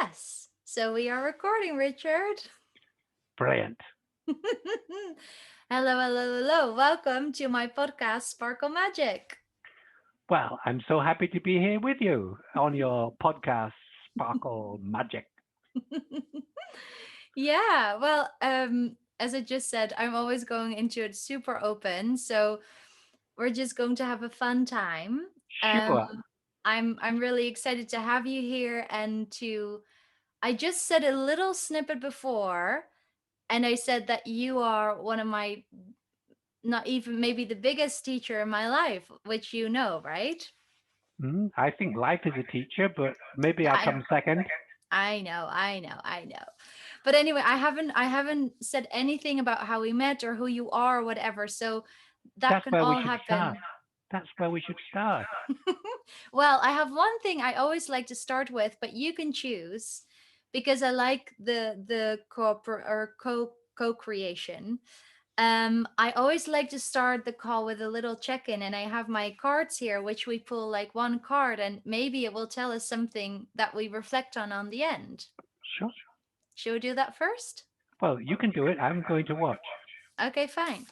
Yes. So we are recording, Richard. Brilliant. Hello, hello, hello. Welcome to my podcast, Sparkle Magic. Well, I'm so happy to be here with you on your podcast, Sparkle Magic. Yeah, well, as I just said, I'm always going into it super open. So we're just going to have a fun time. Um, Sure. I'm really excited to have you here and to I just said a little snippet before, and I said that you are one of my, not even maybe the biggest teacher in my life, which you know, right? I think life is a teacher, but maybe I'll I come second. I know, I know. But anyway, I haven't said anything about how we met or who you are or whatever. So that That's can where we all should start. happen. That's where we should start. Well, I have one thing I always like to start with, but you can choose because I like the co-creation. I always like to start the call with a little check-in, and I have my cards here, which we pull like one card, and maybe it will tell us something that we reflect on the end. Sure. Should we do that first? Well, you can do it. I'm going to watch. Okay, fine.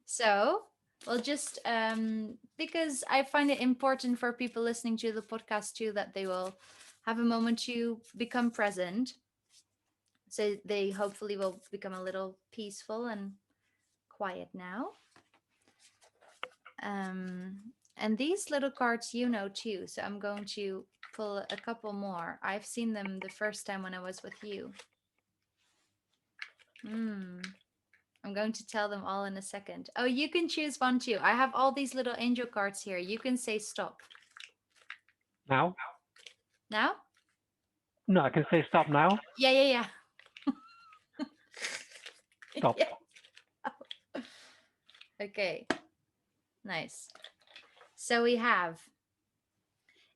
So we'll just because I find it important for people listening to the podcast too that they will have a moment to become present. So they hopefully will become a little peaceful and quiet now. And these little cards you know too. So I'm going to pull a couple more. I've seen them the first time when I was with you. Hmm. I'm going to tell them all in a second. Oh, you can choose one too. I have all these little angel cards here. You can say stop. Now? Now? No, I can say stop now. Yeah, yeah, yeah. Stop. Yeah. Okay, nice. So we have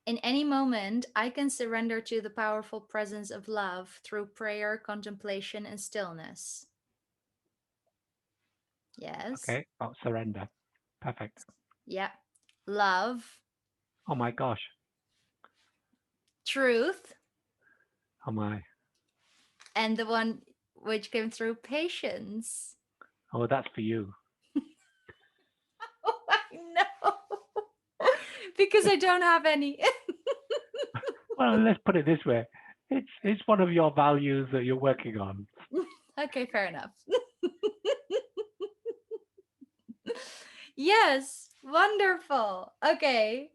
in any moment, I can surrender to the powerful presence of love through prayer, contemplation, and stillness. Yes. Okay. Oh, surrender. Perfect. Yeah. Love, Oh my gosh. truth, Oh my. and the one which came through patience. Oh, that's for you. Oh, I know. Because I don't have any. Well, let's put it this way. It's one of your values that you're working on. Okay, fair enough. Yes, wonderful. Okay.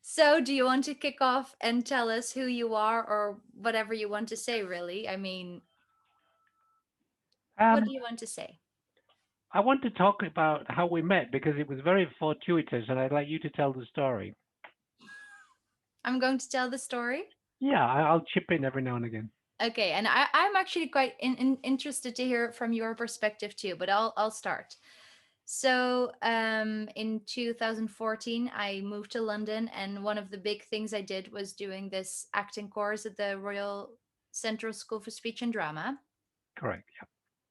So, do you want to kick off and tell us who you are or whatever you want to say, really? I mean, what Um, do you want to say? I want to talk about how we met because it was very fortuitous, and I'd like you to tell the story. I'm going to tell the story. Yeah, I'll chip in every now and again. Okay, and I'm actually quite interested to hear from your perspective too, but I'll start. So, in 2014, I moved to London, and one of the big things I did was doing this acting course at the Royal Central School for Speech and Drama. Correct. Yeah.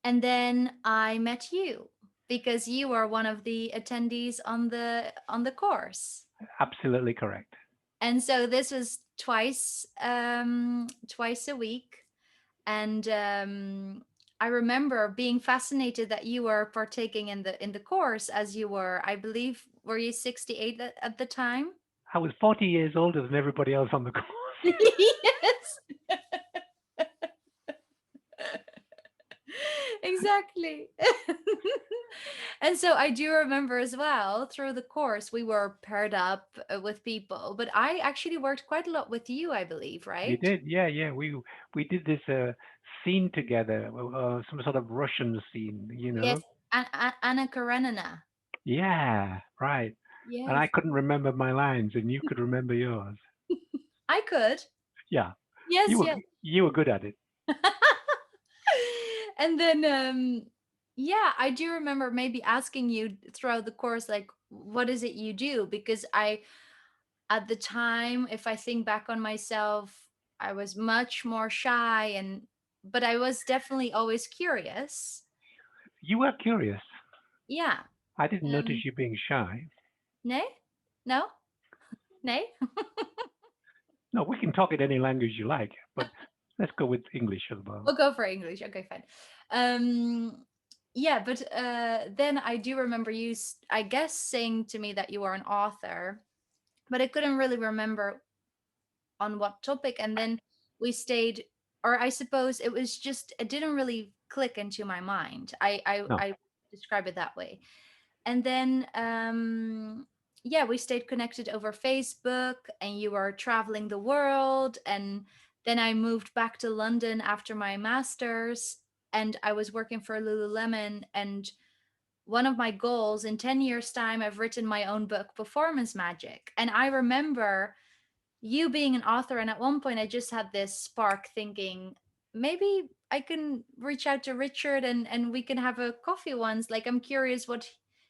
And then I met you because you are one of the attendees on the course. Absolutely correct. And so this was twice a week. And I remember being fascinated that you were partaking in the course as you were, I believe, were you 68 at the time? I was 40 years older than everybody else on the course. Yes. Exactly. And so I do remember as well through the course we were paired up with people, but I actually worked quite a lot with you, I believe, You right? did, yeah, yeah. We did this scene together, some sort of Russian scene, you Yes, know. Anna Karenina. Yeah, right. And Yes, I couldn't remember my lines, and you could remember yours. I could. Yeah, you Yes, were yes. you were good at it. And then yeah, I do remember maybe asking you throughout the course like what is it you do, because I at the time, if I think back on myself, I was much more shy, and but I was definitely always curious. You were curious. Yeah. I didn't um notice you being shy. Nay, no, nay. No, we can talk in any language you like, but let's go with English at the moment. We'll go for English. Okay, fine. Um, yeah, but then I do remember you, I guess, saying to me that you are an author, but I couldn't really remember on what topic. And then we stayed, or I suppose it was just, it didn't really click into my mind. No. I describe it that way. And then yeah, we stayed connected over Facebook, and you were traveling the world. And then I moved back to London after my masters, and I was working for Lululemon. And one of my goals, in 10 years time, I've written my own book, Performance Magic. And I remember you being an author, and at one point I just had this spark thinking, maybe I can reach out to Richard, and we can have a coffee once. Like, I'm curious what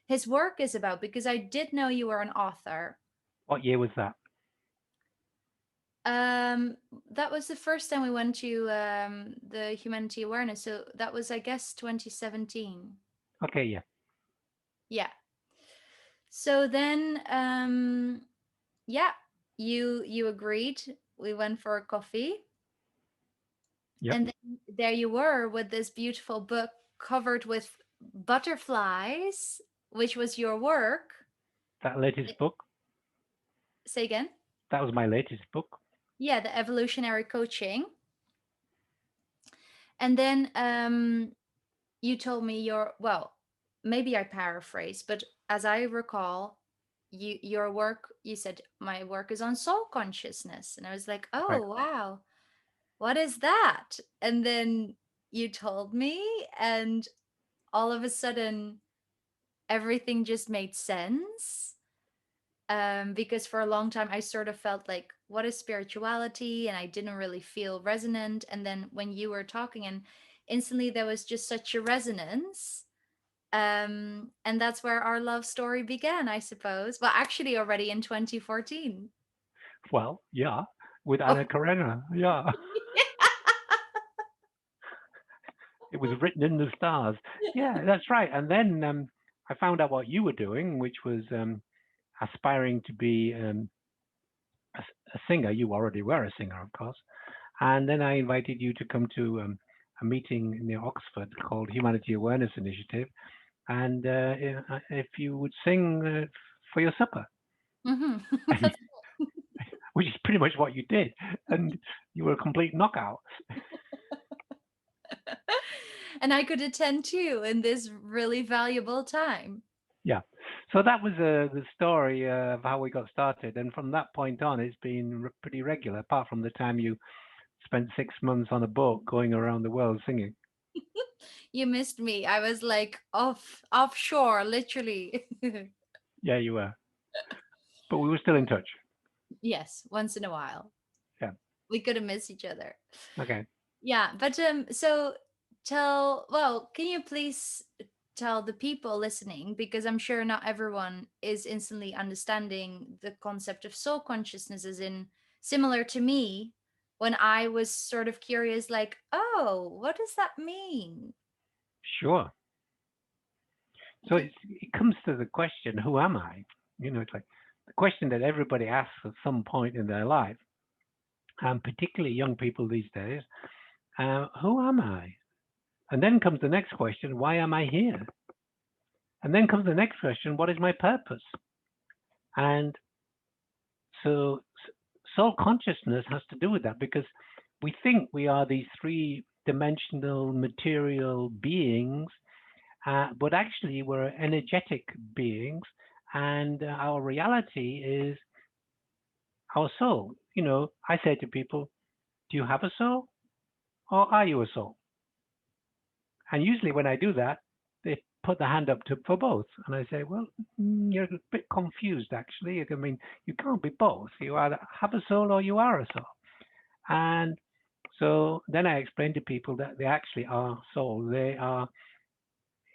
his work is about, because I did know you were an author. What year was that? um that was the first time we went to the humanity awareness, so that was, I guess, 2017. Okay, yeah. Yeah. So then yeah, you agreed, we went for a coffee. Yep. And then there you were with this beautiful book covered with butterflies, which was your work. That latest book. Say again? That was my latest book. Yeah, the evolutionary coaching. And then you told me your, well, maybe I paraphrase, but as I recall, your work, you said my work is on soul consciousness. And I was like, Right. oh, wow, what is that? And then you told me, and all of a sudden everything just made sense. Because for a long time I sort of felt like, what is spirituality? And I didn't really feel resonant. And then when you were talking, and instantly there was just such a resonance. And that's where our love story began, I suppose. Well, actually, already in 2014. Well, yeah, with Oh, Anna Karenina. Yeah, it was written in the stars. Yeah, that's right. And then I found out what you were doing, which was aspiring to be a singer. You already were a singer, of course. And then I invited you to come to a meeting near Oxford called Humanity Awareness Initiative. And if you would sing for your supper, hmm. and, That's which is pretty much what you did. And you were a complete knockout. and I could attend too in this really valuable time. Yeah. So that was the story of how we got started. And from that point on, it's been pretty regular, apart from the time you spent 6 months on a boat going around the world singing. You missed me. I was like offshore, literally. Yeah, you were. But we were still in touch. Yes, once in a while. Yeah. We couldn't miss each other. Okay. Yeah, but so tell, well, can you please tell the people listening, because I'm sure not everyone is instantly understanding the concept of soul consciousness, as in similar to me when I was sort of curious, like, oh, what does that mean? Sure. So Okay. it comes to the question, who am I? It's like the question that everybody asks at some point in their life, and particularly young people these days. Who am I? And then comes the next question, why am I here? And then comes the next question, what is my purpose? And so soul consciousness has to do with that because we think we are these three-dimensional material beings, but actually we're energetic beings, and our reality is our soul. I say to people, do you have a soul or are you a soul? And usually when I do that, they put the hand up for both. And I say, well, you're a bit confused actually. I mean, you can't be both. You either have a soul or you are a soul. And so then I explain to people that they actually are souls. They are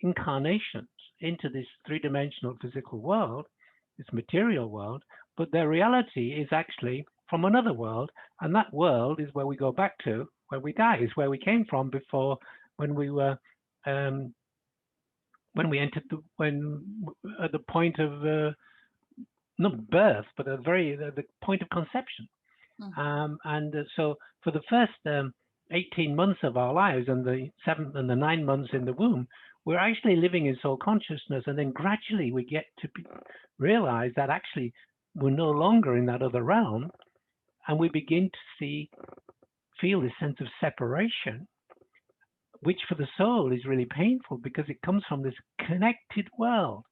incarnations into this three-dimensional physical world, this material world, but their reality is actually from another world, and that world is where we go back to when we die, is where we came from before, when we were, um, when we entered when at the point of not birth, but the point of conception. Mhm. So for the first 18 months of our lives and the 7 and the 9 months in the womb, we're actually living in soul consciousness. And then gradually we get to realize that actually we're no longer in that other realm. And we begin to feel this sense of separation, which for the soul is really painful because it comes from this connected world.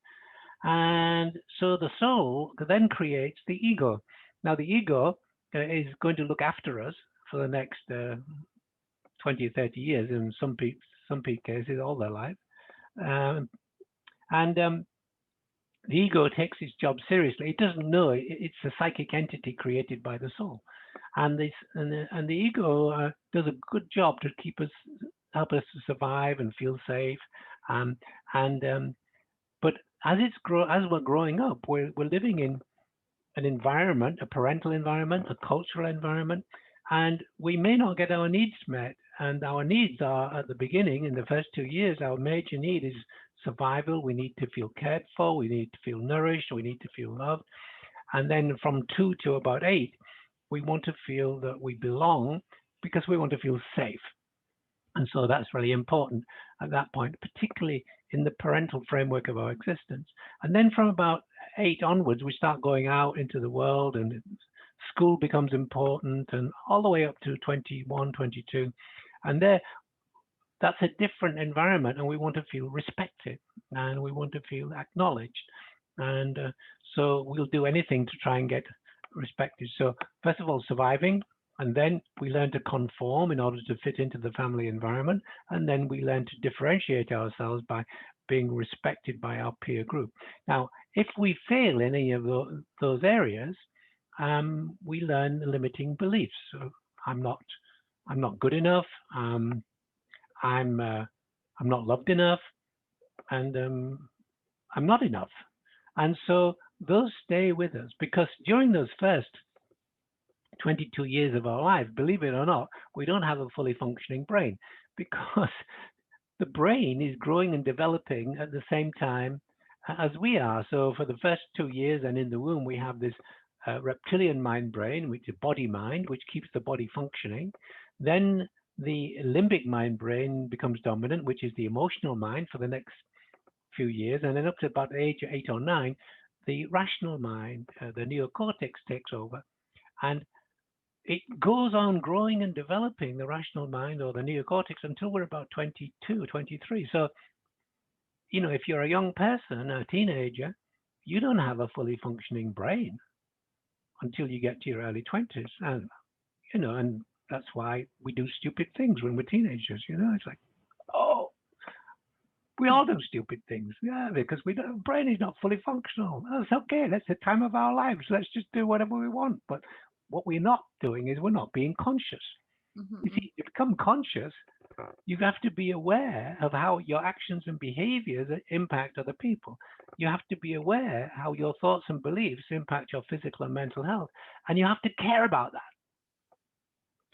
And so the soul then creates the ego. Now, the ego is going to look after us for the next 20 or 30 years, in some cases, all their life. Um, and The ego takes its job seriously. It doesn't know it's a psychic entity created by the soul. And the ego does a good job to help us to survive and feel safe. Um, and But as we're growing up, we're living in an environment, a parental environment, a cultural environment, and we may not get our needs met. And our needs are at the beginning, in the first 2 years, our major need is survival. We need to feel cared for. We need to feel nourished. We need to feel loved. And then from 2 to about 8, we want to feel that we belong because we want to feel safe. And so that's really important at that point, particularly in the parental framework of our existence. And then from about 8 onwards, we start going out into the world and school becomes important and all the way up to 21, 22. And that's a different environment and we want to feel respected and we want to feel acknowledged. And so we'll do anything to try and get respected. So first of all, surviving, and then we learn to conform in order to fit into the family environment. And then we learn to differentiate ourselves by being respected by our peer group. Now, if we fail in any of those areas, we learn limiting beliefs. So I'm not, I'm not good enough. I'm, uh, I'm not loved enough, and I'm not enough. And so those stay with us because during those first 22 years of our life, believe it or not, we don't have a fully functioning brain because the brain is growing and developing at the same time as we are. So for the first 2 years and in the womb, we have this reptilian mind brain, which is body mind, which keeps the body functioning. Then the limbic mind brain becomes dominant, which is the emotional mind for the next few years. And then up to about age 8 or 9, the rational mind, the neocortex takes over. And it goes on growing and developing the rational mind or the neocortex until we're about 22, 23. So, if you're a young person, a teenager, you don't have a fully functioning brain until you get to your early 20s. And that's why we do stupid things when we're teenagers. It's like, oh, we all do stupid things. Yeah, because brain is not fully functional. That's okay. That's the time of our lives. Let's just do whatever we want. But what we're not doing is we're not being conscious. You Mhm. see, to become conscious, you have to be aware of how your actions and behaviors impact other people. You have to be aware how your thoughts and beliefs impact your physical and mental health. And you have to care about that.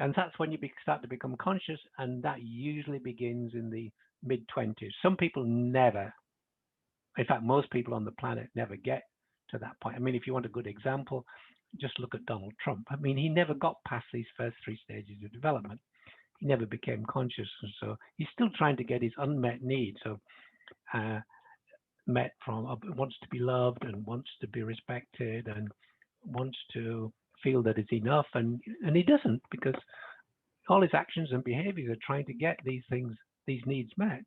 And that's when you start to become conscious. And that usually begins in the mid 20s. Some people never, in fact, most people on the planet never get to that point. I mean, if you want a good example, just look at Donald Trump. I mean, he never got past these first 3 stages of development. He never became conscious, and so he's still trying to get his unmet needs of uh, met from wants to be loved and wants to be respected and wants to feel that it's enough, and he doesn't because all his actions and behaviors are trying to get these needs met,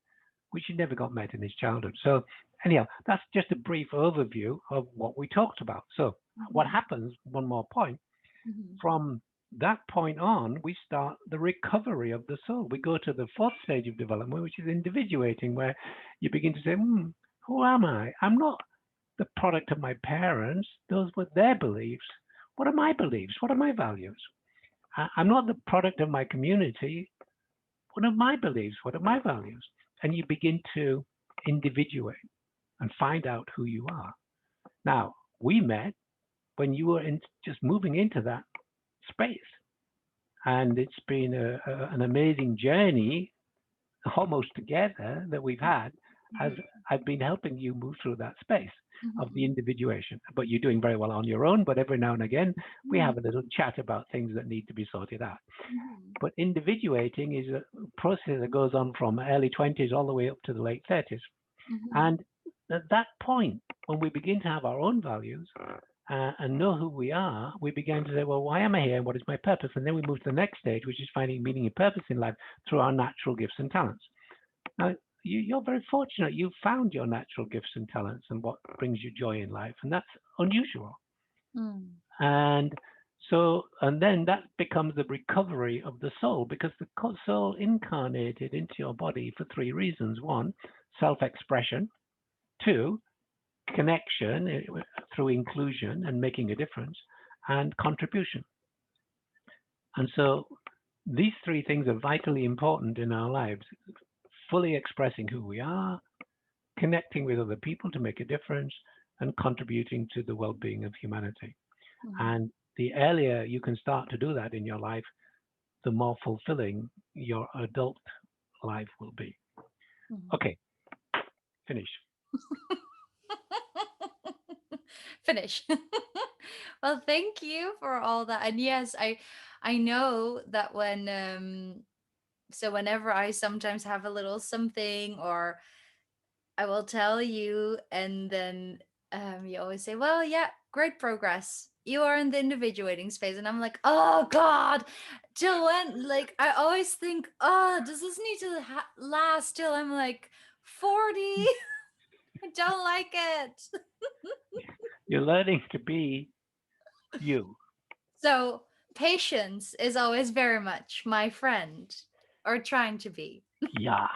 which he never got met in his childhood. So anyhow, that's just a brief overview of what we talked about. So what Mhm. happens? One more point. Mhm. From that point on, we start the recovery of the soul. We go to the fourth stage of development, which is individuating, where you begin to say, who am I? I'm not the product of my parents. Those were their beliefs. What are my beliefs? What are my values? I'm not the product of my community. What are my beliefs? What are my values? And you begin to individuate and find out who you are. Now, we met when you were just moving into that space. And it's been an amazing journey almost together that we've had. as Mhm. I've been helping you move through that space of the Mhm. individuation. But you're doing very well on your own. But every now and again, we Mhm. have a little chat about things that need to be sorted out. Mhm. But individuating is a process that goes on from early 20s all the way up to the late 30s. Mhm. And at that point, when we begin to have our own values and know who we are, we begin to say, well, why am I here and what is my purpose? And then we move to the next stage, which is finding meaning and purpose in life through our natural gifts and talents. Now, you're very fortunate. You found your natural gifts and talents and what brings you joy in life, and that's unusual. Mm. And and then that becomes the recovery of the soul because the soul incarnated into your body for three reasons. One, self expression. Two, connection through inclusion and making a difference, and contribution. And so these three things are vitally important in our lives fully expressing who we are, connecting with other people to make a difference, and contributing to the well being of humanity. Mhm. And the earlier you can start to do that in your life, the more fulfilling your adult life will be. Mhm. Okay, finish. Finish. Well, thank you for all that. And yes, I know that when so whenever I sometimes have a little something, or I will tell you, and then you always say, well, yeah, great progress. You are in the individuating space. And I'm like, oh God, till when? Like, I always think, oh, does this need to last till I'm like 40? I don't like it. You're learning to be you. So, patience is always very much my friend, or trying to be. Yeah,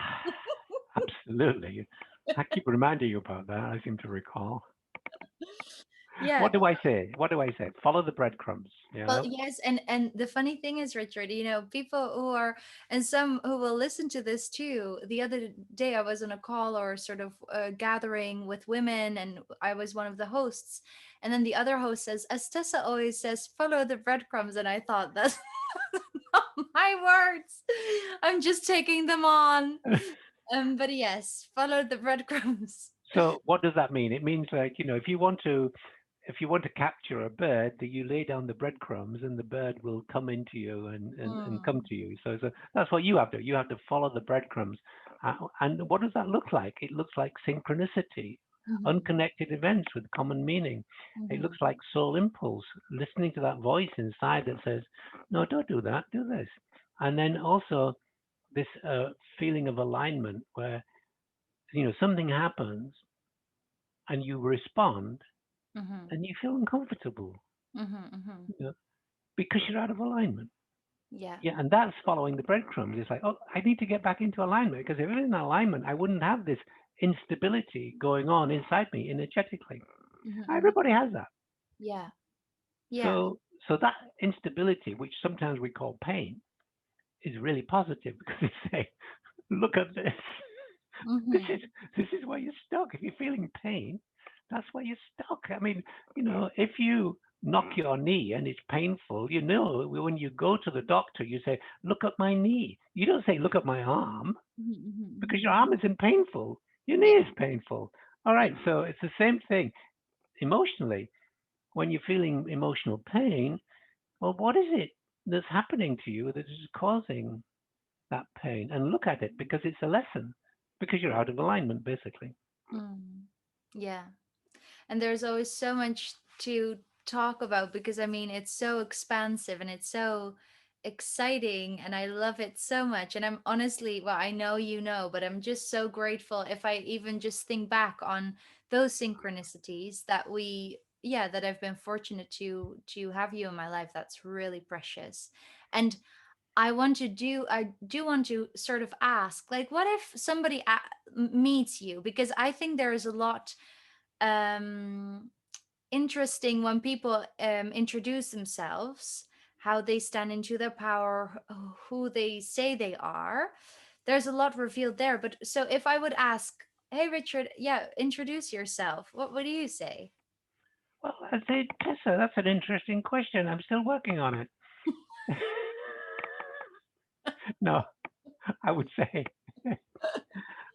absolutely. I keep reminding you about that. I seem to recall. Yeah. What do I say? What do I say? Follow the breadcrumbs. Well, Yeah. yes, and the funny thing is, Richard, people who are, and some who will listen to this too. The other day, I was on a call or sort of gathering with women, and I was one of the hosts. And then the other host says, as Tessa always says, follow the breadcrumbs. And I thought, that's not my words. I'm just taking them on. But yes, follow the breadcrumbs. So what does that mean? It means like, if you want to capture a bird, that you lay down the breadcrumbs and the bird will come into you and come Mm. to you. So that's what you have to. You have to follow the breadcrumbs. And what does that look like? It looks like synchronicity, Mhm. unconnected events with common meaning. It looks Mhm. like soul impulse, listening to that voice inside that says, no, don't do that, do this. And then also this feeling of alignment where, something happens and you respond Mhm. and you feel uncomfortable, Mhm. Mhm. you know, because you're out of alignment. Yeah. Yeah, and that's following the breadcrumbs. It's like, oh, I need to get back into alignment because if I was in alignment, I wouldn't have this instability going on inside me energetically. Mhm. Mhm. Everybody has that. Yeah. Yeah. So, so that instability, which sometimes we call pain, is really positive because they say, look at this. This is Mhm. this is where you're stuck. If you're feeling pain, that's where you're stuck. I mean, if you knock your knee and it's painful, when you go to the doctor, you say, "Look at my knee." You don't say, "Look at my arm," Mhm. Mhm. because Mhm. your arm isn't painful. Your knee Yeah. is painful. All Yeah. right, so it's the same thing emotionally. When you're feeling emotional pain, well, what is it that's happening to you that is causing that pain? And look at it because it's a lesson. Because you're out of alignment, basically. Mm. Yeah. And there's always so much to talk about, because I mean, it's so expansive and it's so exciting, and I love it so much. And I'm honestly, well, I know you know, but I'm just so grateful if I even just think back on those synchronicities that that I've been fortunate to have you in my life. That's really precious. And I do want to sort of ask, like, what if somebody meets you? Because I think there is a lot um interesting when people introduce themselves, how they stand into their power, who they say they are. There's a lot revealed there. But so if I would ask, hey Richard, yeah, introduce yourself, what do you say? Well, I say, Tessa, that's an interesting question. I'm still working on it. No, I would say,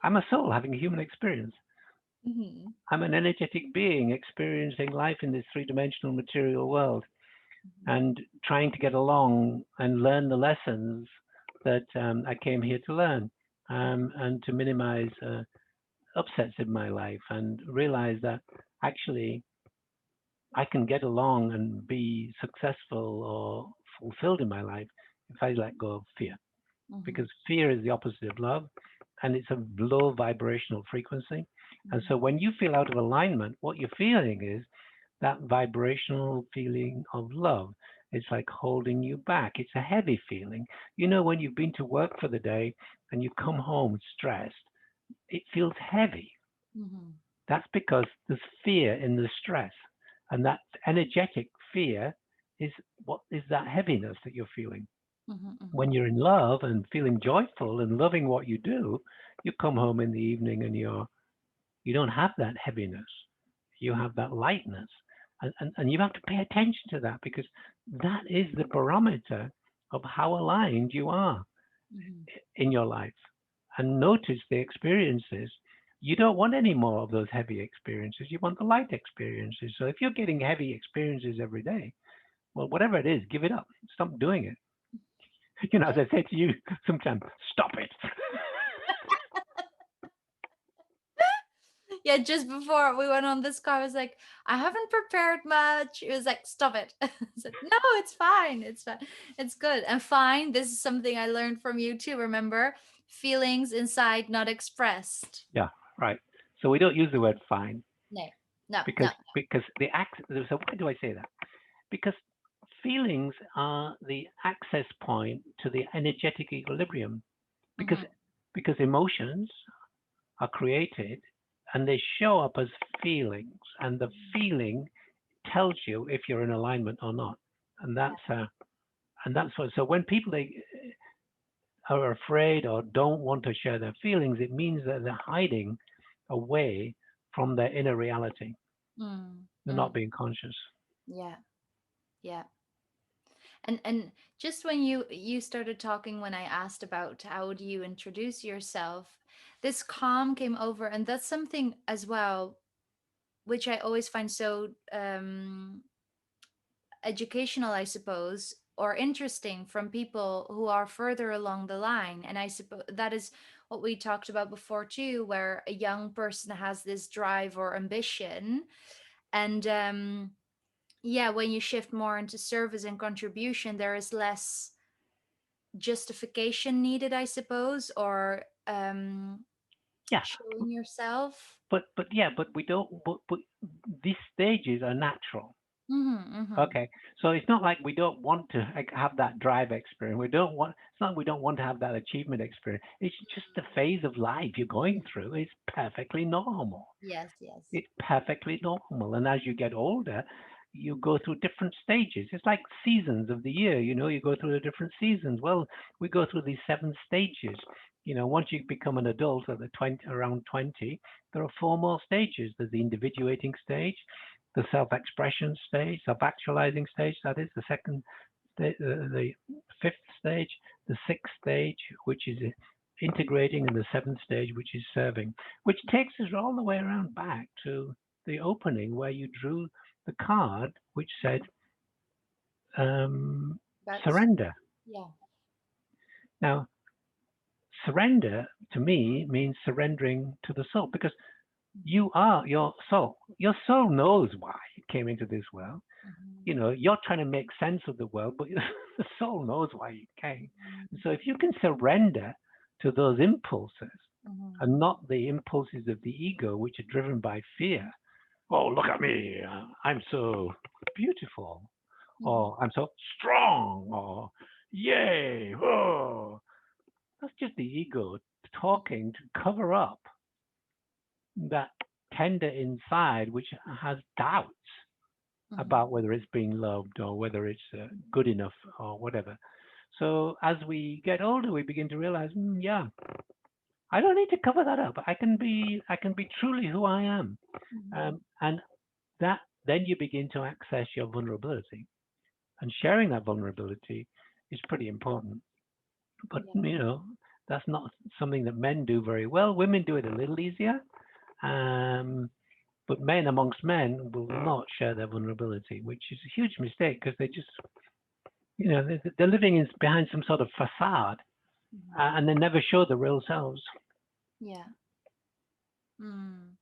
I'm a soul having a human experience. Mm-hmm. I'm an energetic being experiencing life in this three-dimensional material world and trying to get along and learn the lessons that I came here to learn, and to minimize upsets in my life and realize that actually I can get along and be successful or fulfilled in my life if I let go of fear. Mm-hmm. Because fear is the opposite of love and it's a low vibrational frequency. And Mm-hmm. so when you feel out of alignment, what you're feeling is that vibrational feeling of love. It's like holding you back. It's a heavy feeling. You know, when you've been to work for the day and you come home stressed, it feels heavy. Mm-hmm. That's because there's fear in the stress. And that energetic fear is what is that heaviness that you're feeling. Mm-hmm. When you're in love and feeling joyful and loving what you do, you come home in the evening and you don't have that heaviness. You have that lightness. And you have to pay attention to that because that is the barometer of how aligned you are Mm-hmm. in your life. And notice the experiences. You don't want any more of those heavy experiences. You want the light experiences. So if you're getting heavy experiences every day, well, whatever it is, give it up. Stop doing it. You know, as I say to you sometimes, stop it. Yeah, just before we went on this call, I was like, I haven't prepared much. It was like, stop it. I said, no, it's fine. It's fine. It's good. And fine. This is something I learned from you too. Remember, feelings inside not expressed. Yeah, right. So we don't use the word fine No, no, no. because the act. So why do I say that? Because feelings are the access point to the energetic equilibrium. Because Mm-hmm. because emotions are created and they show up as feelings, and the feeling tells you if you're in alignment or not. And Yeah. that's what. So when people are afraid or don't want to share their feelings, it means that they're hiding away from their inner reality. Mm, They're not mm, being conscious. yeah. Yeah. And just when you started talking when I asked about how do you introduce yourself, this calm came over, and that's something as well which I always find so educational, I suppose, or interesting from people who are further along the line. And I suppose that is what we talked about before too, where a young person has this drive or ambition. And yeah, when you shift more into service and contribution, there is less justification needed, I suppose, or Yeah, showing yourself. but yeah, but we don't. But these stages are natural. Mm-hmm, mm-hmm. Okay, so it's not like we don't want to have that drive experience. We don't want. It's not we don't want to have that achievement experience. It's just the phase of life you're going through. It's perfectly normal. Yes, yes. It's perfectly normal. And as you get older, you go through different stages. It's like seasons of the year. You know, you go through the different seasons. Well, we go through these seven stages. You know, once you become an adult at the 20, around 20, there are four more stages. There's the individuating stage, the self-expression stage, self-actualizing stage. That is the second, the fifth stage, the sixth stage, which is integrating, and the seventh stage, which is serving, which takes us all the way around back to the opening where you drew the card which said um, That's surrender. yeah. Now, surrender to me means surrendering to the soul because Mm-hmm, you are your soul. Your soul knows why it came into this world. mm-hmm, You know, you're trying to make sense of the world, but the soul knows why it came. So if you can surrender to those impulses mm-hmm, and not the impulses of the ego, which are driven by fear. Oh, look at me. I'm so beautiful. mm-hmm, Or I'm so strong. Or yay. Oh, that's just the ego talking to cover up that tender inside, which has doubts mm-hmm. about whether it's being loved or whether it's good enough or whatever. So as we get older, we begin to realize, yeah, I don't need to cover that up. I can be truly who I am. Mm-hmm. And that then you begin to access your vulnerability, and sharing that vulnerability is pretty important. But Yeah. you know, That's not something that men do very well. Women do it a little easier. Um, but men amongst men will not share their vulnerability, which is a huge mistake because they just, they're living behind some sort of facade, Mhm. and they never show the real selves. Yeah. Mm.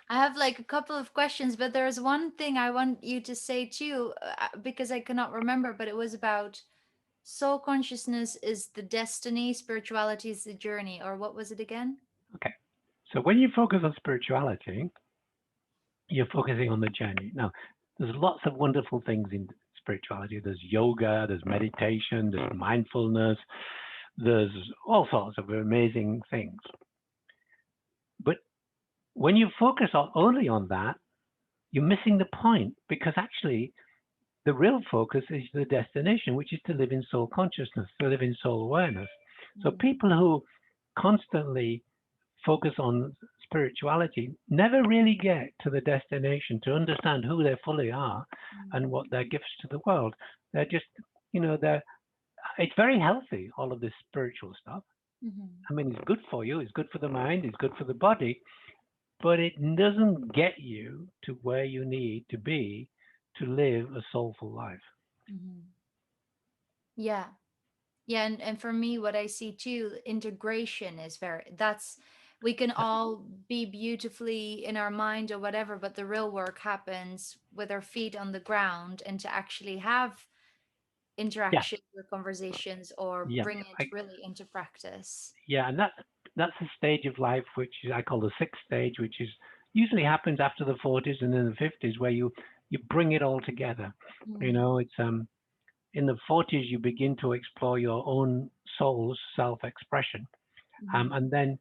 I have like a couple of questions, but there's one thing I want you to say too, because I cannot remember, but it was about soul consciousness is the destiny, spirituality is the journey, or what was it again? Okay. So when you focus on spirituality, you're focusing on the journey. Now, there's lots of wonderful things in spirituality. There's yoga, there's meditation, there's mindfulness, there's all sorts of amazing things. But when you focus only on that, you're missing the point because actually the real focus is the destination, which is to live in soul consciousness, to live in soul awareness. So Mhm. people who constantly focus on spirituality never really get to the destination to understand who they fully are Mhm. and what their gifts to the world. They're just, they're it's very healthy, all of this spiritual stuff. Mhm. I mean, it's good for you, it's good for the mind, it's good for the body, but it doesn't get you to where you need to be to live a soulful life. Mhm. Yeah. Yeah, and for me, what I see too, integration is that's we can all be beautifully in our mind or whatever, but the real work happens with our feet on the ground and to actually have Yeah, interaction or conversations or yeah, bring it I, really into practice. yeah, and that's a stage of life which I call the sixth stage, which is usually happens after the 40s and in the 50s, where you bring it all together. Mm. It's in the 40s you begin to explore your own soul's self-expression, Mhm. and then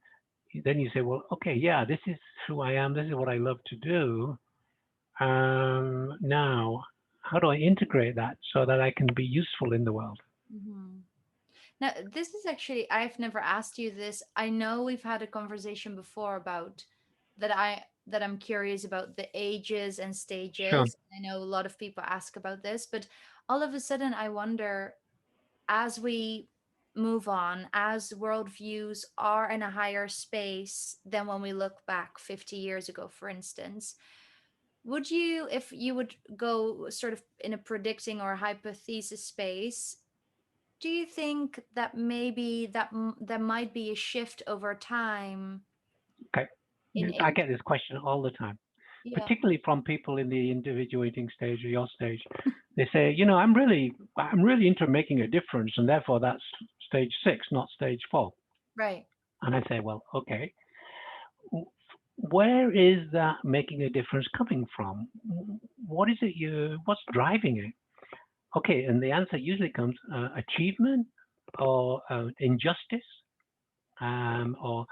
you say, well, okay, yeah, this is who I am. This is what I love to do. Now, how do I integrate that so that I can be useful in the world? Mhm. Now, this is actually, I've never asked you this. I know we've had a conversation before about that I'm curious about the ages and Sure. stages. I know a lot of people ask about this, but all of a sudden I wonder, as we move on, as worldviews are in a higher space than when we look back 50 years ago, for instance, would you, if you would go sort of in a predicting or hypothesis space, do you think that maybe there might be a shift over time Okay. in I age? get this question all the time, Yeah, particularly from people in the individuating stage or your stage. They say, I'm really into making a difference, and therefore that's stage 6, not stage 4. right. And I say, well, okay, where is that making a difference coming from? What is it what's driving it? Okay, and the answer usually comes achievement or injustice, or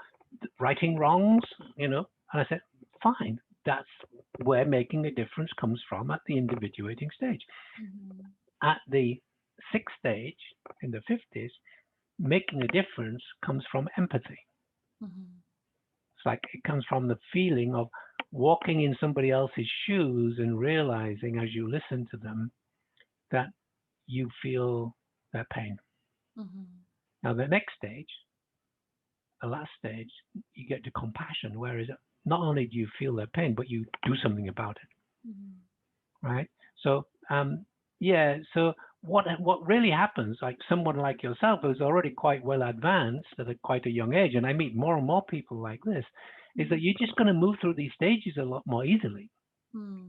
righting wrongs, And I said, fine, that's where making a difference comes from at the individuating stage. Hmm. At the sixth stage, in the 50s, making a difference comes from empathy. Hmm. It's like it comes from the feeling of walking in somebody else's shoes and realizing as you listen to them that you feel their pain. Hmm. Now, the next stage, the last stage, you get to compassion, whereas not only do you feel their pain, but you do something about it, Hmm. right? So, yeah. So, what really happens, like someone like yourself who's already quite well advanced at quite a young age, and I meet more and more people like this, is that you're just going to move through these stages a lot more easily.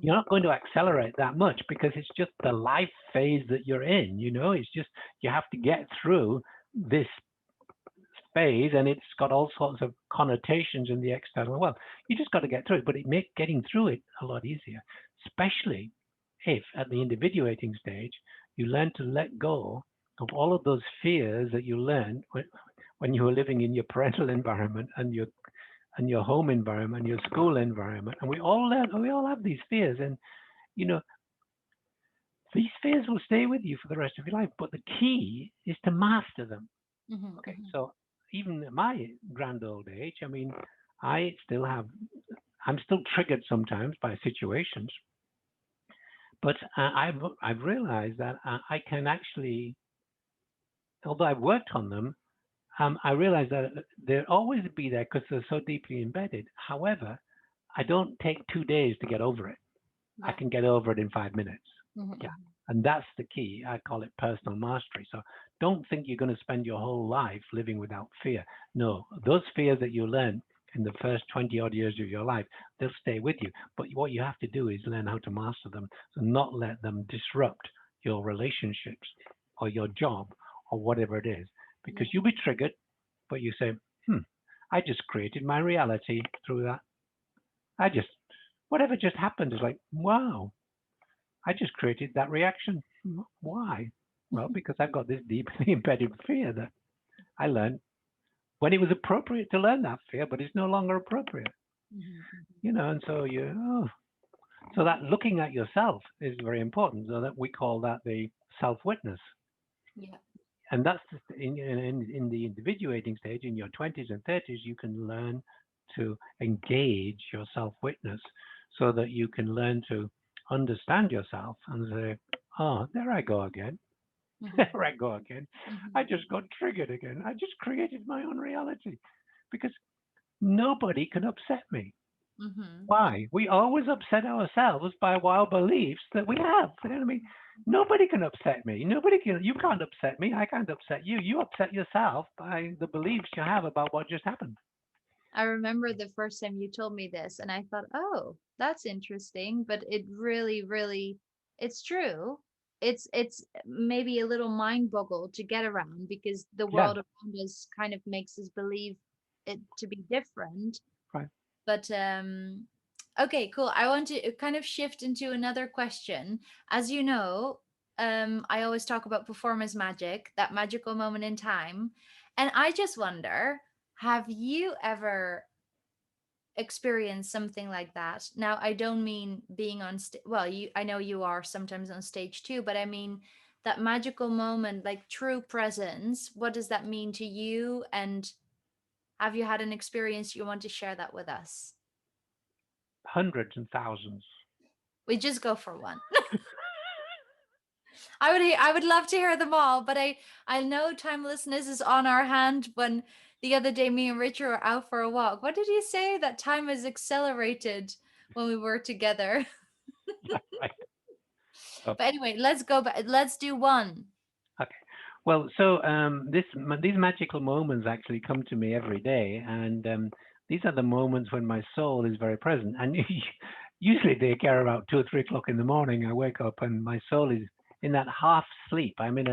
You're Hmm. not going to accelerate that much because it's just the life phase that you're in. It's just you have to get through this phase, and it's got all sorts of connotations in the external world. You just got to get through it, but it makes getting through it a lot easier, especially if at the individuating stage you learn to let go of all of those fears that you learned when you were living in your parental environment and your home environment, your school environment, and we all have these fears, and you know these fears will stay with you for the rest of your life. But the key is to master them. Hmm. Okay, Hmm. so even at my grand old age, I mean, I still have, I'm still triggered sometimes by situations, but I've realized that I can actually, although I've worked on them, I realize that they'll always be there because they're so deeply embedded. However, I don't take 2 days to get over it. I Yeah. can get over it in 5 minutes. Yeah. Mhm. And that's the key. I call it personal mastery. So don't think you're going to spend your whole life living without fear. No, those fears that you learn in the first 20 odd years of your life, they'll stay with you. But what you have to do is learn how to master them. So not let them disrupt your relationships or your job or whatever it is. Because Yeah. you'll be triggered, but you say, I just created my reality through that. I just, whatever just happened is like, wow, I just created that reaction. Why? Well, because I've got this deeply embedded fear that I learned when it was appropriate to learn that fear, but it's no longer appropriate. Mhm. Mhm. And so so that looking at yourself is very important. So that we call that the self-witness, Yeah. and that's just in the individuating stage in your 20s and 30s. You can learn to engage your self-witness, so that you can learn to understand yourself and say, "Oh, there I go again." Mhm. There I go again. I Mhm. just got triggered again. I just created my own reality because nobody can upset me. Mhm. Why? We always upset ourselves by our beliefs that we have. You know what I mean? Nobody can upset me. Nobody can. You can't upset me. I can't upset you. You upset yourself by the beliefs you have about what just happened. I remember the first time you told me this, and I thought, oh, that's interesting, but it really, really, it's true. It's maybe a little mind boggle to get around because the Yeah. world around us kind of makes us believe it to be different. Right. But okay, cool. I want to kind of shift into another question. As you know, I always talk about performance magic, that magical moment in time. And I just wonder, have you ever experienced something like that? Now, I don't mean being on well, I know you are sometimes on stage too, but I mean that magical moment, like true presence. What does that mean to you? And have you had an experience you want to share that with us? Hundreds and thousands. We just go for one. I would love to hear them all, but I know timelessness is on our hand. When the other day me and Richard were out for a walk, what did you say? That time is accelerated when we were together. Yeah. Right. So, But anyway, let's go back. Let's do one. okay. Well, so these magical moments actually come to me every day, and these are the moments when my soul is very present. And usually they occur about 2 or 3 o'clock in the morning. I wake up and my soul is in that half sleep. I'm in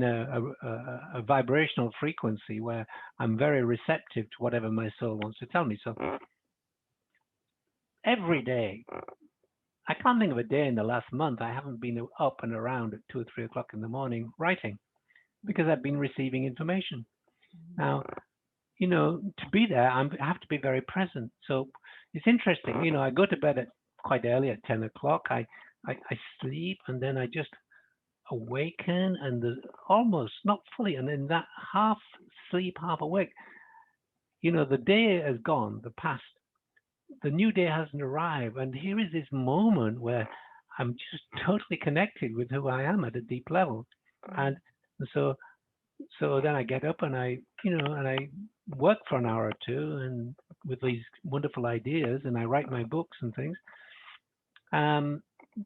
a vibrational frequency where I'm very receptive to whatever my soul wants to tell me. So every day, I can't think of a day in the last month I haven't been up and around at 2 or 3 o'clock in the morning writing because I've been receiving information. Now, to be there, I have to be very present. So it's interesting. I go to bed at quite early at 10 o'clock. I sleep and then I just awaken and almost not fully. And in that half sleep, half awake, the day has gone, the past, the new day hasn't arrived. And here is this moment where I'm just totally connected with who I am at a deep level. And so then I get up and I work for an hour or two and with these wonderful ideas and I write my books and things. Um,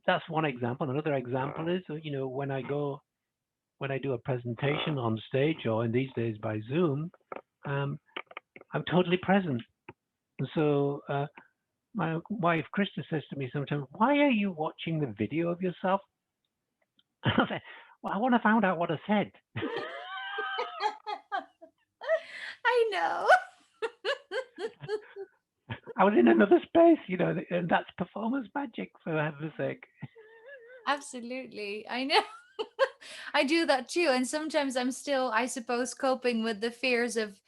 that's one example. Another example is, when I do a presentation on stage or in these days by Zoom, um, I'm totally present. And so my wife Krista says to me sometimes, "Why are you watching the video of yourself?" And I say, "Well, I want to find out what I said." I know. I was in another space, and that's performance magic, for heaven's sake. Absolutely. I know. I do that too. And sometimes I'm still, I suppose, coping with the fears of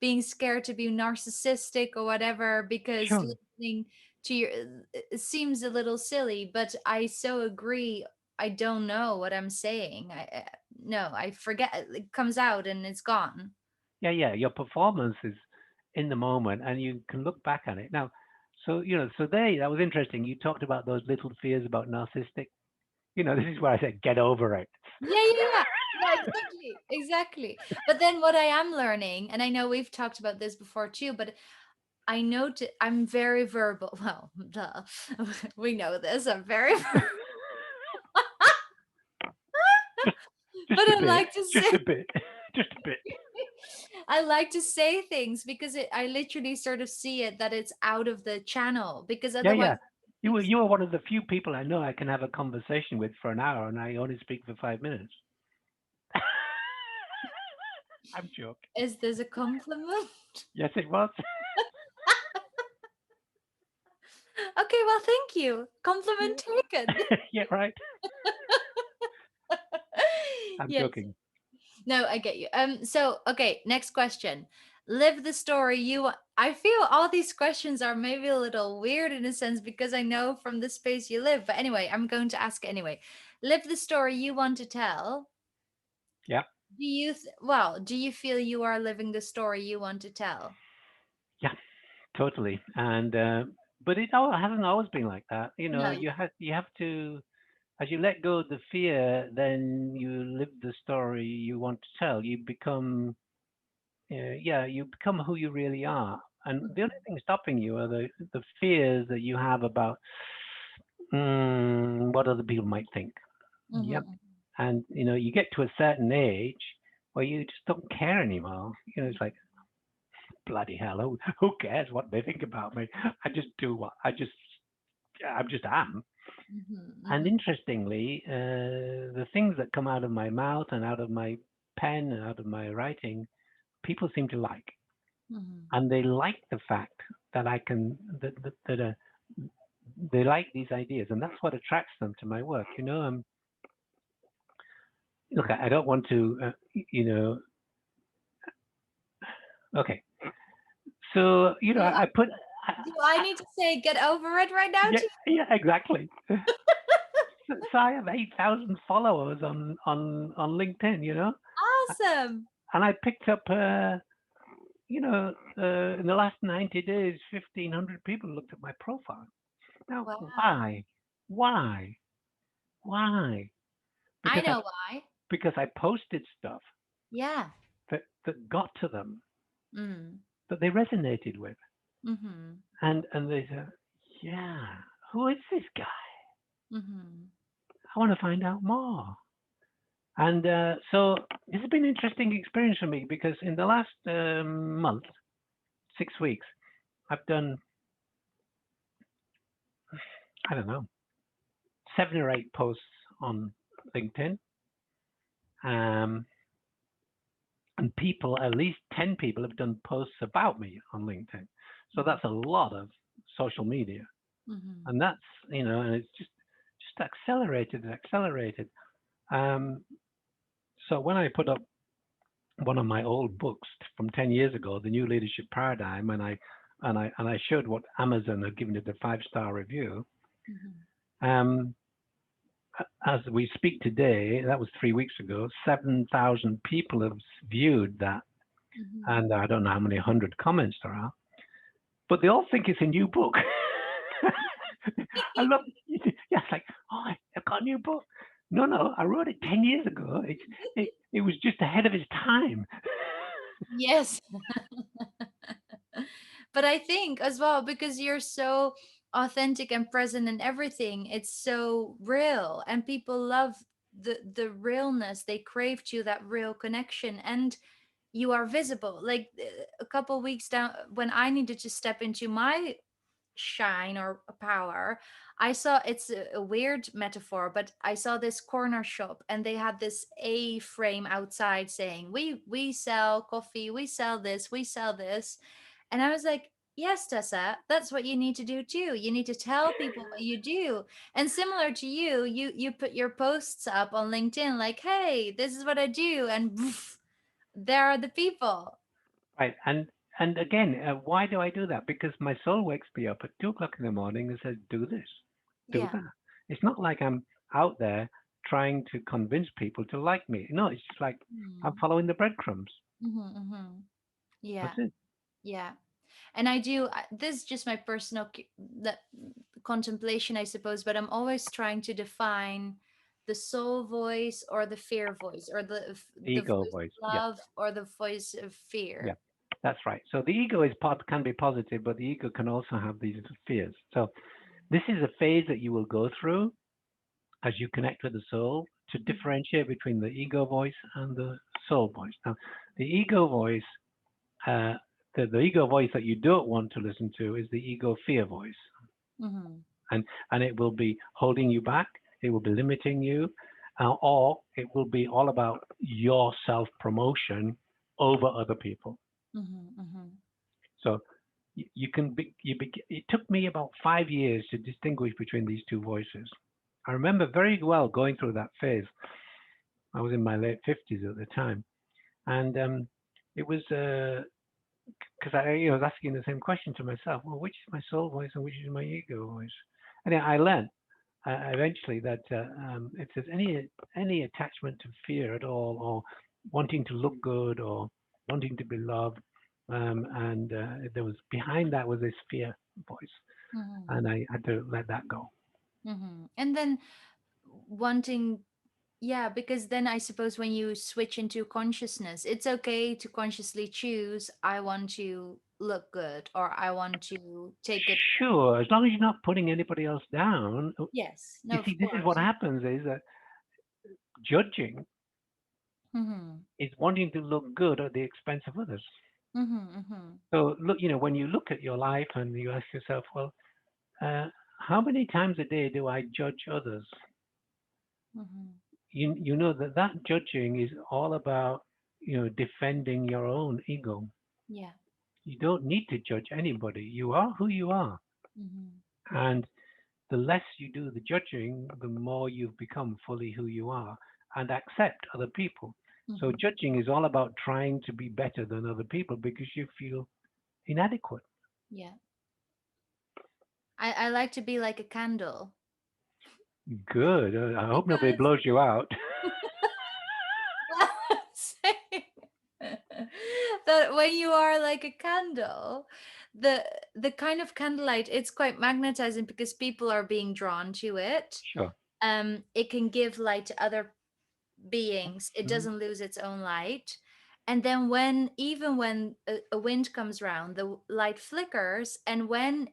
being scared to be narcissistic or whatever, because Sure. listening to your, it seems a little silly, but I so agree. I don't know what I'm saying. No, I forget. It comes out and it's gone. Yeah, yeah. Your performance is in the moment, and you can look back at it now. So so that was interesting. You talked about those little fears about narcissistic. This is where I said get over it. Yeah, yeah, yeah. Yeah, Exactly, exactly. But then what I am learning, and I know we've talked about this before too, but I know I'm very verbal. Well, duh. We know this. I'm very, just but just a I bit, like to just say, a bit, just a bit. I like to say things because I literally sort of see it that it's out of the channel because Yeah, otherwise, yeah. You were one of the few people I know I can have a conversation with for an hour, and I only speak for 5 minutes. I'm joking. is this a compliment? Yes, it was. Okay, well, thank you. Compliment taken. Yeah, right. I'm Yes. joking. No, I get you. So okay, next question. Live the story you want. I feel all these questions are maybe a little weird in a sense because I know from the space you live. But anyway, I'm going to ask anyway. Live the story you want to tell. Yeah, Do you feel you are living the story you want to tell? yeah, totally. And but it all hasn't always been like that. No. You have to, as you let go of the fear, then you live the story you want to tell. You become who you really are. And the only thing stopping you are the fears that you have about what other people might think. Yep. Mm-hmm. And you get to a certain age where you just don't care anymore. It's like bloody hell, who cares what they think about me? I just do what I just am. And Mm-hmm. interestingly, the things that come out of my mouth and out of my pen and out of my writing, people seem to like, Mm-hmm. and they like the fact that I can that they like these ideas, and that's what attracts them to my work. Look, I don't want to, you know, okay. So Do I, I put, do I need to say get over it right now yeah, to yeah, exactly. So I have 8,000 followers on LinkedIn, Awesome. and I picked up, in the last 90 days, 1,500 people looked at my profile. Now, Wow. why, why? I Because I know why. because I posted stuff Yeah. that got to them, Mm. that they resonated with, Mm-hmm. and they said, yeah, who is this guy? Mm-hmm. I want to find out more. And so this has been an interesting experience for me because in the last month, 6 weeks, I've done, I don't know, 7 or 8 posts on LinkedIn. Um, and people, at least 10 people, have done posts about me on LinkedIn. So that's a lot of social media. Mm-hmm. And that's, and it's just accelerated and accelerated. Um, so when I put up one of my old books from 10 years ago, The New Leadership Paradigm, and I showed what Amazon had given it a 5-star review. Mm-hmm. Um, as we speak today, that was 3 weeks ago, 7,000 people have viewed that, Mm-hmm. and I don't know how many hundred comments there are, but they all think it's a new book. I love, yeah, it's like, oh, I've got a new book. No, no, I wrote it 10 years ago. It was just ahead of its time. Yes. But I think as well, because you're so authentic and present in everything, it's so real and people love the realness. They crave to that real connection and you are visible. Like a couple weeks down when I needed to step into my shine or power, I saw it's a weird metaphor, but I saw this corner shop and they had this A frame outside saying we sell coffee, we sell this, we sell this. And I was like, yes, Tessa, that's what you need to do too. You need to tell people what you do. And similar to you, you put your posts up on LinkedIn like, hey, this is what I do, and poof, there are the people. Right. And again, why do I do that? Because my soul wakes me up at 2 o'clock in the morning and says, "Do this, do Yeah. that." It's not like I'm out there trying to convince people to like me. No, it's just like I'm Mm-hmm. following the breadcrumbs. Mm-hmm. Yeah. That's it. Yeah. And I do this is just my personal contemplation, I suppose, but I'm always trying to define the soul voice or the fear voice, or the Ego voice voice. of Yeah, love or the voice of yeah, fear. that's right. So the ego is can be positive, but the ego can also have these fears. So this is a phase that you will go through as you connect with the soul to Mhm, differentiate between the ego voice and the soul voice. Now, the ego voice, uh, the ego voice that you don't want to listen to is the ego fear voice, mhm, and it will be holding you back. It will be limiting you, or it will be all about your self promotion over other people. mhm, mhm, So you can be, it took me about 5 years to distinguish between these two voices. I remember very well going through that phase. I was in my late 50s at the time, and it was because was asking the same question to myself. Well, which is my soul voice and which is my ego voice? And I learned eventually that if there's any attachment to fear at all, or wanting to look good, or wanting to be loved, and there was behind that was this fear voice, mhm, and I had to let that go. mhm. And then wanting, yeah, because then I suppose when you switch into consciousness, it's okay to consciously choose, I want to look good, or I want to take good. Sure, as long as you're not putting anybody else down. Yes, You no, of see, this is what course. happens is that judging Mm-hmm. is wanting to look good at the expense of others. Mm-hmm. Mm-hmm. So look, when you look at your life and you ask yourself, well, uh, how many times a day do I judge others? Mm-hmm. You know that judging is all about defending your own ego. Yeah. You don't need to judge anybody. You are who you are, Mm-hmm. and the less you do the judging, the more you've become fully who you are and accept other people. So Mm-hmm. judging is all about trying to be better than other people because you feel inadequate. Yeah. I like to be like a candle. Good. I hope nobody Because blows you out. saying that when you are like a candle, the the kind of candlelight, it's quite magnetizing because people are being drawn to it. Sure. It can give light to other beings. It Mhm. doesn't lose its own light. And then when, even when a wind comes around, the light flickers, and when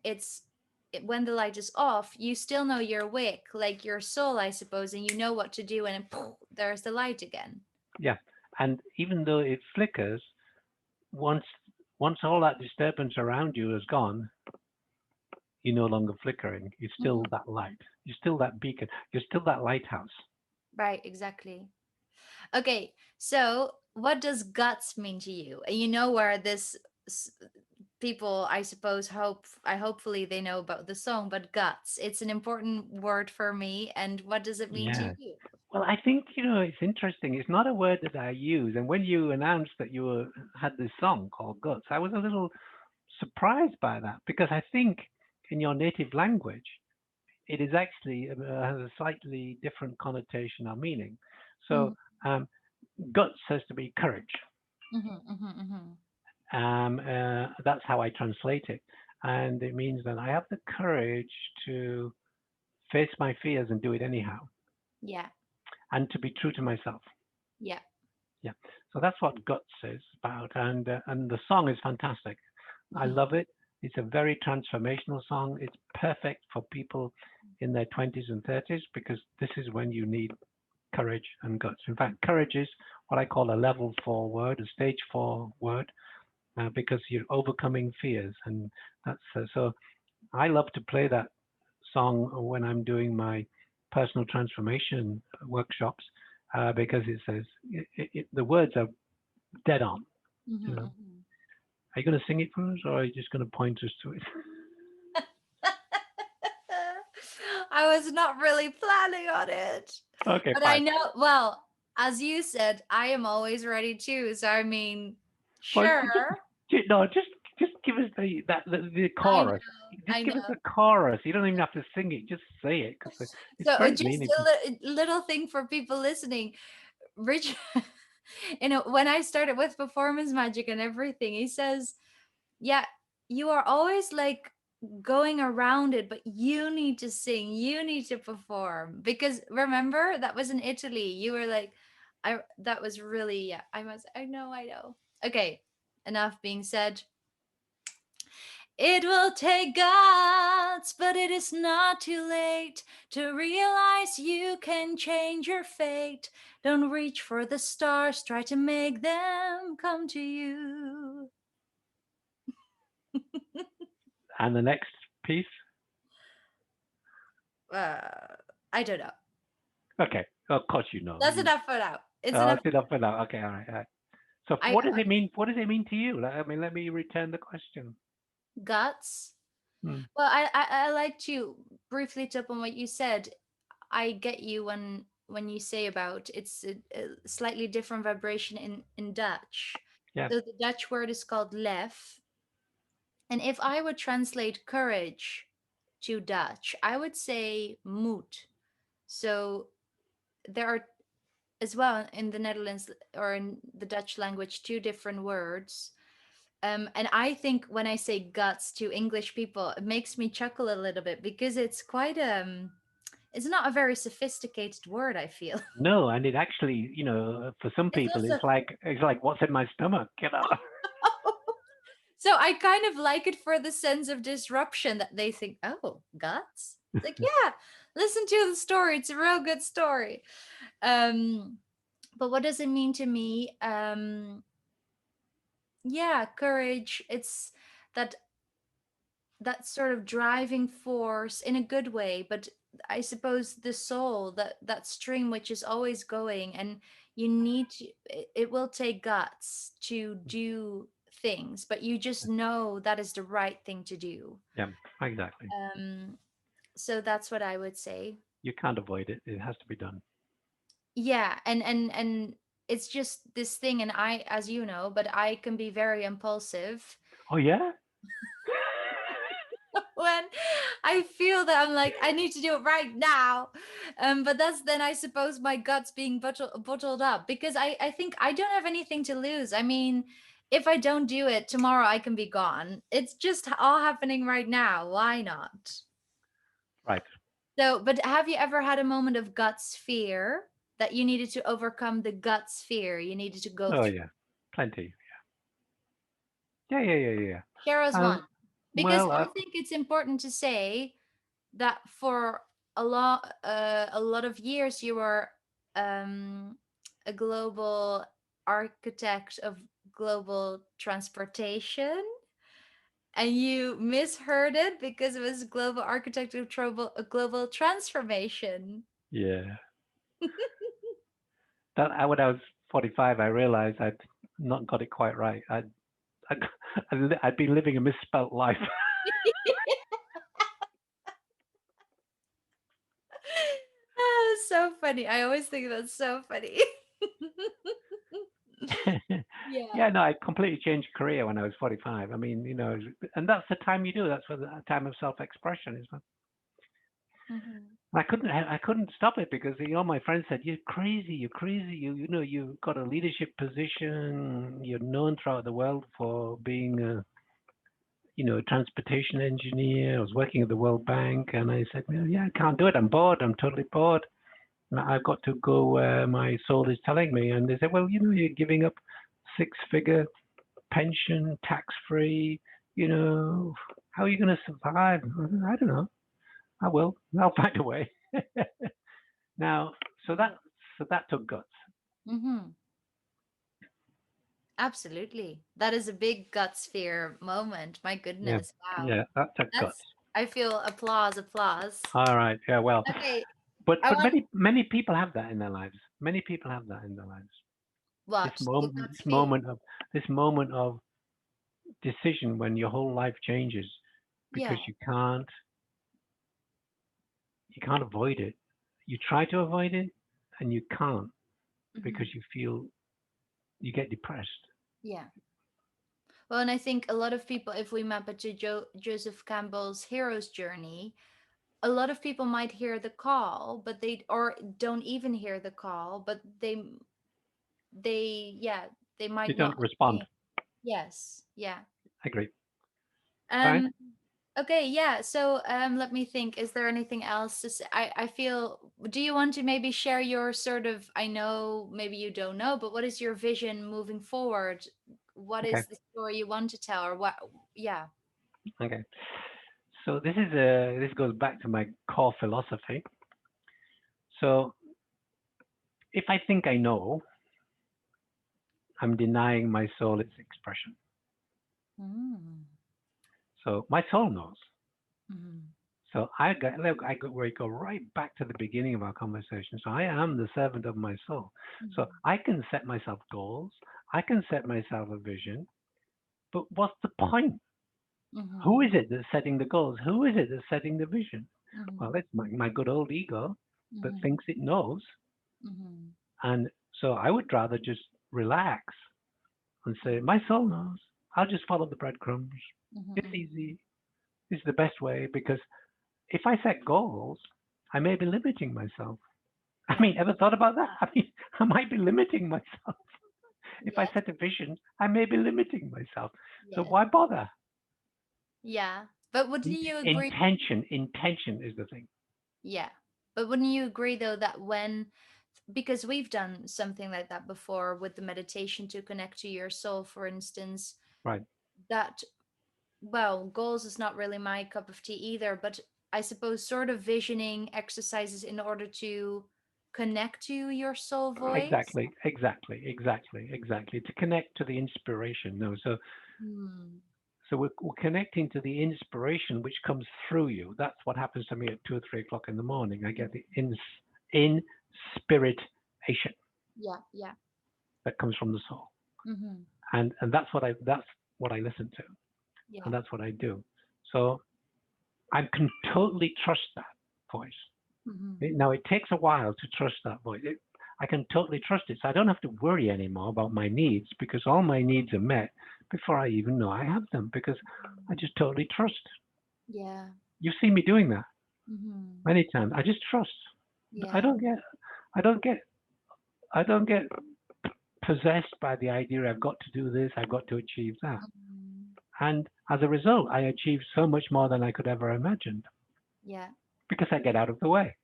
the light is off, you still know you're awake, like your soul, I suppose, and you know what to do, and poof, there's the light again. Yeah. And even though it flickers, once all that disturbance around you is gone, you're no longer flickering. You're still Mhm. that light. You're still that beacon. You're still that lighthouse. Right, exactly. Okay, so what does guts mean to you? And you know where this s- people, I suppose, hopefully they know about the song, but guts, it's an important word for me. And what does it mean to Yeah. you? Well, I think it's interesting. It's not a word that I use. And when you announced that had this song called Guts, I was a little surprised by that because I think in your native language it is actually has a slightly different connotation or meaning. So Mm-hmm, um, guts has to be courage. mm-hmm, mm-hmm, mm-hmm. That's how I translate it, and it means that I have the courage to face my fears and do it anyhow, Yeah, and to be true to myself. yeah. Yeah. So that's what guts is about, and the song is fantastic. I Mm-hmm, love it. It's a very transformational song. It's perfect for people in their 20s and 30s because this is when you need courage and guts. In fact, courage is what I call a level 4 word, a stage 4 word, because you're overcoming fears. And that's so I love to play that song when I'm doing my personal transformation workshops because it says the words are dead on. mm-hmm, You know, mm-hmm. are you going to sing it for us, or are you just going to point us to it? I was not really planning on it. Okay, But I fine. know, well, as you said, I am always ready too. So, I mean, Well, sure. no, just give us the I know, chorus. Just I give us know. the chorus. You don't even have to sing it. Just say it because it's So, very just meaningful. a little thing for people listening. Richard, when I started with performance magic and everything, he says, yeah, you are always like going around it, but you need to sing, you need to perform. Because remember, that was in Italy. You were like, that was really, yeah, I know. Okay, enough being said. It will take guts, but it is not too late to realize you can change your fate. Don't reach for the stars, try to make them come to you. And the next piece. uh, I don't know. Okay. Of course you know. That's enough for now. It's Oh, enough. it's enough for now. Okay. All right. All right. So I what does it mean? What does it mean to you? I mean, let me return the question. guts. Hmm. Well, I like to briefly tap on what you said. I get you when you say about it's a slightly different vibration in Dutch. Yeah. So the Dutch word is called lef, and if I would translate courage to Dutch, I would say moed. So there are as well in the Netherlands or in the Dutch language two different words. And I think when I say guts to English people, it makes me chuckle a little bit because it's not a very sophisticated word, I feel. No, and it actually, for some It's people, also it's like what's in my stomach, so I kind of like it for the sense of disruption that they think, oh, guts? It's like, yeah, listen to the story. It's a real good story. Um, but what does it mean to me? Yeah, courage. It's that that sort of driving force in a good way, but I suppose the soul, that stream which is always going, and you need to, it will take guts to do things, but you just know that is the right thing to do. Yeah, exactly. um so that's what I would say. You can't avoid it. It has to be done. Yeah, and it's just this thing, and I, as you know, but I can be very impulsive. Oh yeah, When I feel that I'm like, I need to do it right now. But that's then I suppose my guts being bottled up because I think I don't have anything to lose. I mean, if I don't do it tomorrow, I can be gone. It's just all happening right now. Why not? right. So, but have you ever had a moment of guts fear that you needed to overcome the guts fear you needed to go Oh through? yeah, plenty. Yeah, yeah, yeah, yeah. Share us Um, one. Because well, I think it's important to say that for a lot of years you were um a global architect of global transportation, and you misheard it because it was global architect of trouble, a global transformation. yeah. When I was 45, I realized I'd not got it quite right. I'd, I'd been living a misspelt life. Ah, so funny. I always think that's so funny. Yeah. Yeah, no, I completely changed career when I was 45. I mean, and that's the time you do. That's the time of self-expression, isn't it? Mhm. I couldn't stop it because all my friends said, "You're crazy. You're crazy. You've got a leadership position. You're known throughout the world for being a transportation engineer. I was working at the World Bank." And I said, "Well, yeah, I can't do it. I'm bored. I'm totally bored. I've got to go where my soul is telling me." And they said, "Well, you're giving up six-figure pension, tax-free. How are you going to survive?" I don't know. I will. I'll find a way. Now, so that so that took guts. Mhm. Absolutely. That is a big gut sphere moment. My Yeah, goodness. Wow. yeah, that took guts. That's, I feel applause, applause. All right. Yeah. Well, Okay. but I but want many people have that in their lives. Many people have that in their lives. This what? The moment, gut this sphere. moment of this moment of decision when your whole life changes because Yeah. you can't avoid it. You try to avoid it and you can't because Hmm. you feel you get depressed. Yeah. Well, and I think a lot of people, if we map it to Joseph Campbell's hero's journey, a lot of people might hear the call, but they or don't even hear the call, but yeah, they You might not don't respond. obtain. Yes. Yeah. I agree. All right. Um. Okay, yeah. So let me think. Is there anything else to say? I feel, do you want to maybe share your sort of, I know maybe you don't know, but what is your vision moving forward? What Okay. is the story you want to tell, or what? Yeah. Okay. So this goes back to my core philosophy. So if I think I know, I'm denying my soul its expression. Mm. So my soul knows. Mm-hmm. So we go right back to the beginning of our conversation. So I am the servant of my soul. So Mm-hmm. I can set myself goals. I can set myself a vision. But what's the point? Who Mm-hmm. is it that's setting the goals? Who is it that's setting the vision? Well, Mm-hmm. it's my good old ego that Mm-hmm. thinks it knows. Mm-hmm. And so I would rather just relax and say, my soul knows. I'll just follow the breadcrumbs. It's Mm-hmm. easy. It's the best way because if I set goals, I may be limiting myself. I Yeah. mean, ever thought about that? I mean, I might be limiting myself. If I Yes. set a vision, I may be limiting myself. So Yes. why bother? Yeah. But wouldn't you agree? Intention is the thing. Yeah. But wouldn't you agree though that when, because we've done something like that before with the meditation to connect to your soul, for instance, Right. that, well, goals is not really my cup of tea either, but I suppose sort of visioning exercises in order to connect to your soul voice. Exactly. To connect to the inspiration. No, Hmm. so we're connecting to the inspiration which comes through you. That's what happens to me at 2 or 3 o'clock in the morning. I get the inspiration Yeah, yeah. that comes from the soul, Mm-hmm. and that's what I listen to, and Yeah. that's what I do. So I can totally trust that voice. Mm-hmm. Now it takes a while to trust that voice. I can totally trust it, so I don't have to worry anymore about my needs because all my needs are met before I even know I have them because I just totally trust. Yeah. You see me doing that Mm-hmm. many times. I just trust. I Yeah. don't get, I don't get, I don't get possessed by the idea I've got to do this, I've got to achieve that. Mm-hmm. And as a result, I achieve so much more than I could ever imagined Yeah. because I get out of the way.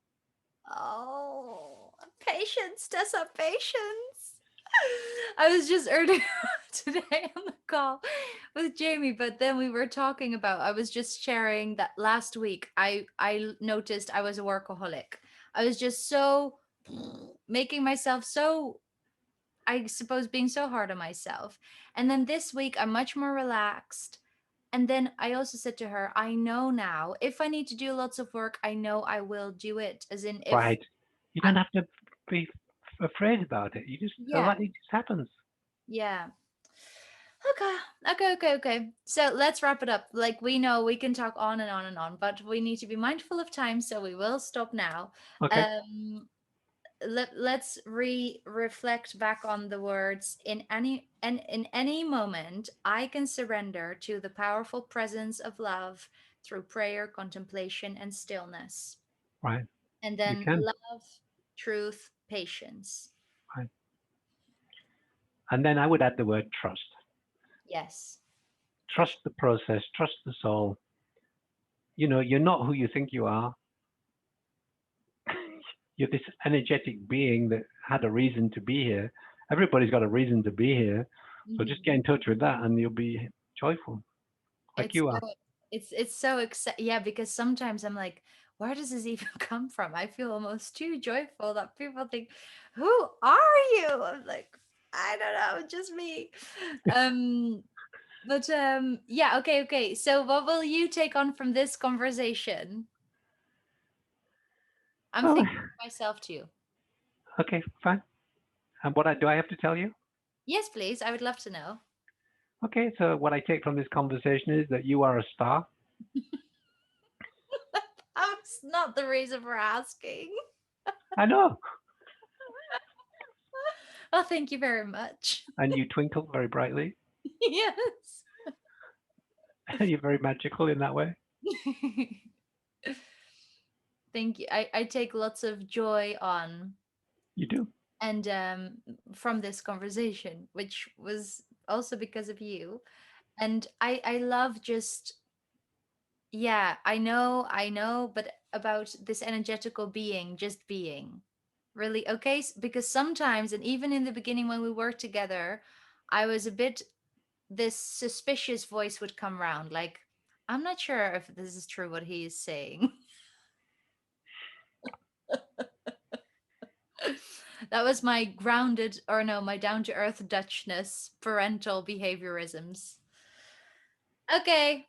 Oh, patience, Tessa, patience. I was just earlier today on the call with Jamie, but then we were talking about, I was just sharing that last week I noticed I was a workaholic. I was just so making myself so, I suppose, being so hard on myself. And then this week I'm much more relaxed. And then I also said to her, I know now if I need to do lots of work, I know I will do it. As in, if Right? You I, don't have to be afraid about it. You just, yeah, it just happens. yeah. Okay. So let's wrap it up. Like, we know we can talk on and on and on, but we need to be mindful of time, so we will stop now. Okay. Um, let's reflect back on the words, in any moment I can surrender to the powerful presence of love through prayer, contemplation, and stillness. Right. And You then can. love, truth, patience. Right. And then I would add the word trust. Yes, for Trust sure. the process, trust the soul. You're not who you think you are. You're this energetic being that had a reason to be here. Everybody's got a reason to be here. So just Mhm. get in touch with that and you'll be joyful like It's you so, are. it's so yeah, because sometimes I'm like, where does this even come from? I feel almost too joyful that people think, who are you? I'm like, I don't know, just me. Um, but yeah, okay. So what will you take on from this conversation? I'm Oh, thinking of myself too. okay, fine. And do I have to tell you? Yes, please. I would love to know. Okay, so what I take from this conversation is that you are a star. That's not the reason for asking. I know. Oh, thank you very much. And you twinkle very brightly. Yes. You're very magical in that way. Thank you. I take lots of joy on, You do. and from this conversation, which was also because of you. And I love just Yeah, I know, but about this energetical being, just being. Really? Okay, because sometimes, and even in the beginning when we worked together, I was a bit, this suspicious voice would come round, like, I'm not sure if this is true what he is saying. That was my grounded, or no, my down to earth Dutchness, parental behaviorisms. Okay,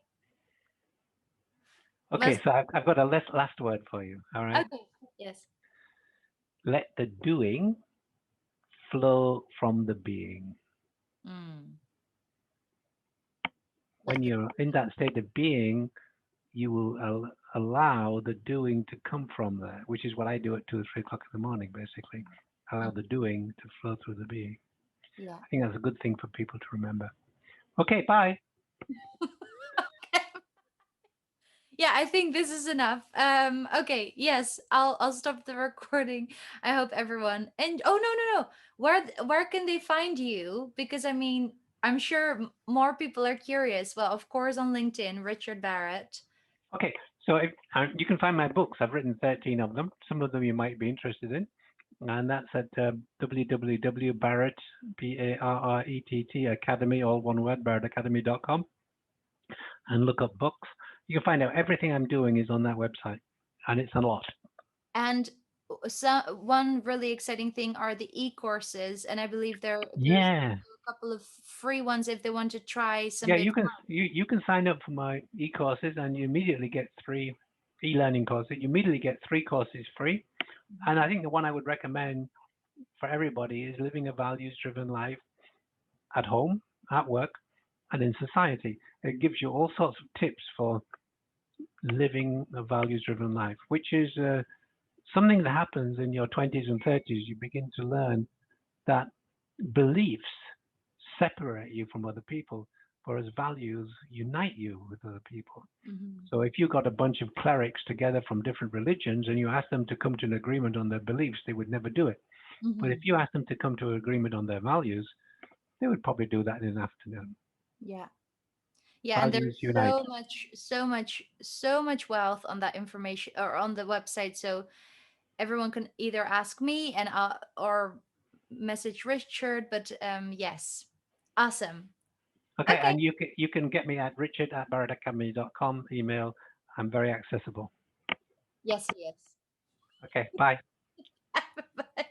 Okay, must, so I've got a last word for you. All right. okay, yes. Let the doing flow from the being. Mm. When Let the, you're in that state of being, you will allow the doing to come from there, which is what I do at 2 or 3 o'clock in the morning, basically. Allow mm, the doing to flow through the being. yeah. I think that's a good thing for people to remember. Okay, bye. Yeah, I think this is enough. Okay, yes, I'll stop the recording. I hope everyone, and oh, no, no, no. Where can they find you? Because I mean, I'm sure more people are curious. Well, of course on LinkedIn, Richard Barrett. Okay, so you can find my books. I've written 13 of them. Some of them you might be interested in. And that's at www.barrett, Barrett Academy, all one word, barrettacademy.com, and look up books. You can find out everything I'm doing is on that website, and it's a lot. And so one really exciting thing are the e-courses, and I believe there's Yeah, also a couple of free ones if they want to try some yeah. bits. You can sign up for my e-courses, and you immediately get 3 e-learning courses. You immediately get 3 courses free. And I think the one I would recommend for everybody is living a values-driven life at home, at work, and in society. It gives you all sorts of tips for living a values driven life, which is something that happens in your 20s and 30s. You begin to learn that beliefs separate you from other people, whereas values unite you with other people. Mm-hmm. So if you got a bunch of clerics together from different religions and you ask them to come to an agreement on their beliefs, they would never do it. But if Mm-hmm. you ask them to come to an agreement on their values, they would probably do that in an afternoon. Yeah. Yeah, and Values there's unite. so much, so much, so much wealth on that information or on the website. So everyone can either ask me and or message Richard. But yes, awesome. Okay, Okay. and you can get me at richard@barrettacademy.com email. I'm very accessible. Yes, he is. Okay, bye. Bye.